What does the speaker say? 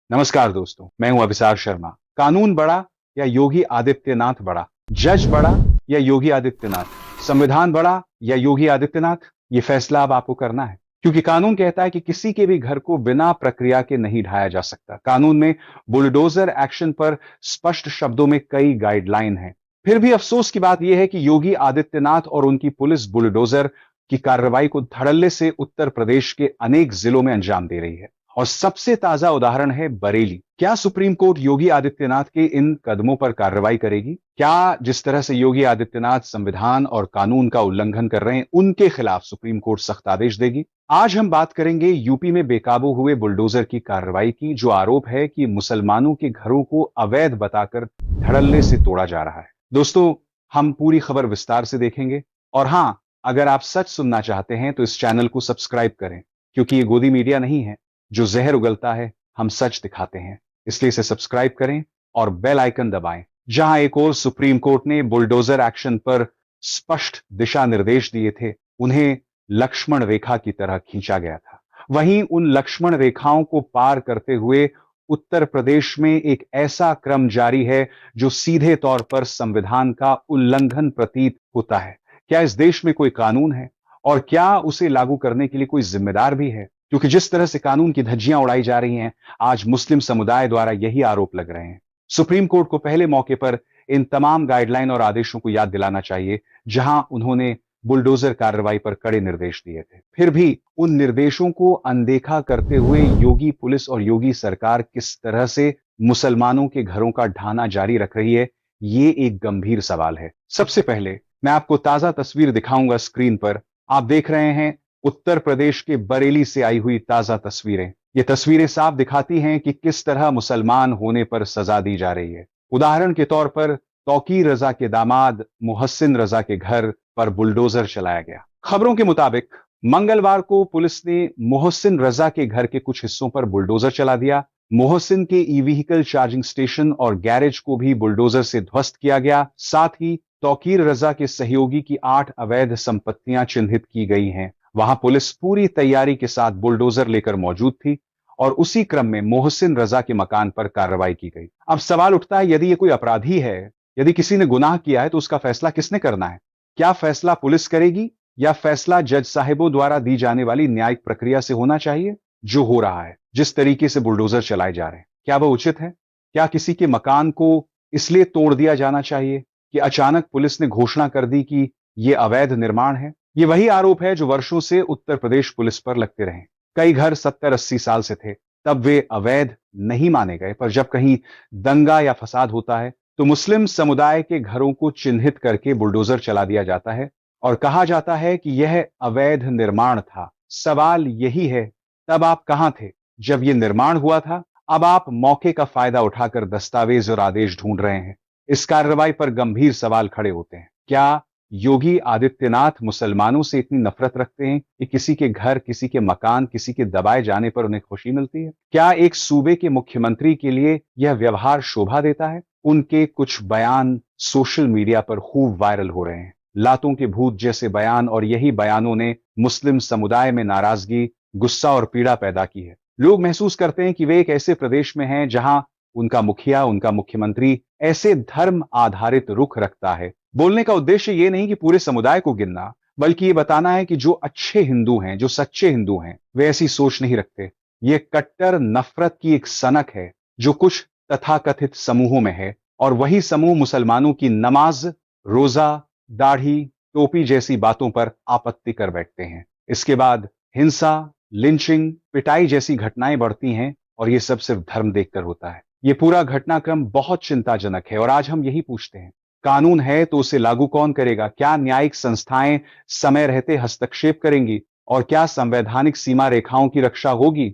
नमस्कार दोस्तों, मैं हूं अभिसार शर्मा। कानून बड़ा या योगी आदित्यनाथ बड़ा? जज बड़ा या योगी आदित्यनाथ? संविधान बड़ा या योगी आदित्यनाथ? ये फैसला अब आपको करना है, क्योंकि कानून कहता है कि किसी के भी घर को बिना प्रक्रिया के नहीं ढाया जा सकता। कानून में बुलडोजर एक्शन पर स्पष्ट शब्दों में कई गाइडलाइन हैं। फिर भी अफसोस की बात यह है कि योगी आदित्यनाथ और उनकी पुलिस बुलडोजर की कार्रवाई को धड़ल्ले से उत्तर प्रदेश के अनेक जिलों में अंजाम दे रही है। और सबसे ताजा उदाहरण है बरेली। क्या सुप्रीम कोर्ट योगी आदित्यनाथ के इन कदमों पर कार्रवाई करेगी? क्या जिस तरह से योगी आदित्यनाथ संविधान और कानून का उल्लंघन कर रहे हैं, उनके खिलाफ सुप्रीम कोर्ट सख्त आदेश देगी? आज हम बात करेंगे यूपी में बेकाबू हुए बुलडोजर की कार्रवाई की, जो आरोप है कि मुसलमानों के घरों को अवैध बताकर धड़ल्ले से तोड़ा जा रहा है। दोस्तों, हम पूरी खबर विस्तार से देखेंगे। और हां, अगर आप सच सुनना चाहते हैं तो इस चैनल को सब्सक्राइब करें, क्योंकि ये गोदी मीडिया नहीं है जो जहर उगलता है, हम सच दिखाते हैं। इसलिए इसे सब्सक्राइब करें और बेल आइकन दबाएं। जहां एक और सुप्रीम कोर्ट ने बुलडोजर एक्शन पर स्पष्ट दिशा निर्देश दिए थे, उन्हें लक्ष्मण रेखा की तरह खींचा गया था। वहीं उन लक्ष्मण रेखाओं को पार करते हुए उत्तर प्रदेश में एक ऐसा क्रम जारी है जो सीधे तौर पर संविधान का उल्लंघन प्रतीत होता है। क्या इस देश में कोई कानून है और क्या उसे लागू करने के लिए कोई जिम्मेदार भी है? क्योंकि जिस तरह से कानून की धज्जियां उड़ाई जा रही हैं, आज मुस्लिम समुदाय द्वारा यही आरोप लग रहे हैं। सुप्रीम कोर्ट को पहले मौके पर इन तमाम गाइडलाइन और आदेशों को याद दिलाना चाहिए, जहां उन्होंने बुलडोजर कार्रवाई पर कड़े निर्देश दिए थे। फिर भी उन निर्देशों को अनदेखा करते हुए योगी पुलिस और योगी सरकार किस तरह से मुसलमानों के घरों का ढाना जारी रख रही है, ये एक गंभीर सवाल है। सबसे पहले मैं आपको ताजा तस्वीर दिखाऊंगा स्क्रीन पर। आप देख रहे हैं उत्तर प्रदेश के बरेली से आई हुई ताजा तस्वीरें। ये तस्वीरें साफ दिखाती हैं कि किस तरह मुसलमान होने पर सजा दी जा रही है। उदाहरण के तौर पर तौकीर रजा के दामाद मोहसिन रजा के घर पर बुलडोजर चलाया गया। खबरों के मुताबिक मंगलवार को पुलिस ने मोहसिन रजा के घर के कुछ हिस्सों पर बुलडोजर चला दिया। मोहसिन के ई व्हीकल चार्जिंग स्टेशन और गैरेज को भी बुलडोजर से ध्वस्त किया गया। साथ ही तौकीर रजा के सहयोगी की 8 अवैध संपत्तियां चिन्हित की गई हैं। वहां पुलिस पूरी तैयारी के साथ बुलडोजर लेकर मौजूद थी और उसी क्रम में मोहसिन रजा के मकान पर कार्रवाई की गई। अब सवाल उठता है, यदि ये कोई अपराधी है, यदि किसी ने गुनाह किया है, तो उसका फैसला किसने करना है? क्या फैसला पुलिस करेगी या फैसला जज साहिबों द्वारा दी जाने वाली न्यायिक प्रक्रिया से होना चाहिए? जो हो रहा है, जिस तरीके से बुलडोजर चलाए जा रहे हैं, क्या वह उचित है? क्या किसी के मकान को इसलिए तोड़ दिया जाना चाहिए कि अचानक पुलिस ने घोषणा कर दी कि यह अवैध निर्माण है? ये वही आरोप है जो वर्षों से उत्तर प्रदेश पुलिस पर लगते रहे। कई घर 70-80 साल से थे, तब वे अवैध नहीं माने गए, पर जब कहीं दंगा या फसाद होता है तो मुस्लिम समुदाय के घरों को चिन्हित करके बुलडोजर चला दिया जाता है और कहा जाता है कि यह अवैध निर्माण था। सवाल यही है, तब आप कहां थे जब यह निर्माण हुआ था? अब आप मौके का फायदा उठाकर दस्तावेज और आदेश ढूंढ रहे हैं। इस कार्रवाई पर गंभीर सवाल खड़े होते हैं। क्या योगी आदित्यनाथ मुसलमानों से इतनी नफरत रखते हैं कि किसी के घर, किसी के मकान, किसी के दबाए जाने पर उन्हें खुशी मिलती है? क्या एक सूबे के मुख्यमंत्री के लिए यह व्यवहार शोभा देता है? उनके कुछ बयान सोशल मीडिया पर खूब वायरल हो रहे हैं, लातों के भूत जैसे बयान, और यही बयानों ने मुस्लिम समुदाय में नाराजगी, गुस्सा और पीड़ा पैदा की है। लोग महसूस करते हैं कि वे एक ऐसे प्रदेश में हैं जहां उनका मुखिया, उनका मुख्यमंत्री ऐसे धर्म आधारित रुख रखता है। बोलने का उद्देश्य यह नहीं कि पूरे समुदाय को गिनना, बल्कि यह बताना है कि जो अच्छे हिंदू हैं, जो सच्चे हिंदू हैं, वे ऐसी सोच नहीं रखते। यह कट्टर नफरत की एक सनक है जो कुछ तथाकथित समूहों में है, और वही समूह मुसलमानों की नमाज, रोजा, दाढ़ी, टोपी जैसी बातों पर आपत्ति कर बैठते हैं। इसके बाद हिंसा, लिंचिंग, पिटाई जैसी घटनाएं बढ़ती हैं, और यह सब सिर्फ धर्म देखकर होता है। यह पूरा घटनाक्रम बहुत चिंताजनक है और आज हम यही पूछते हैं, कानून है तो उसे लागू कौन करेगा? क्या न्यायिक संस्थाएं समय रहते हस्तक्षेप करेंगी? और क्या संवैधानिक सीमा रेखाओं की रक्षा होगी?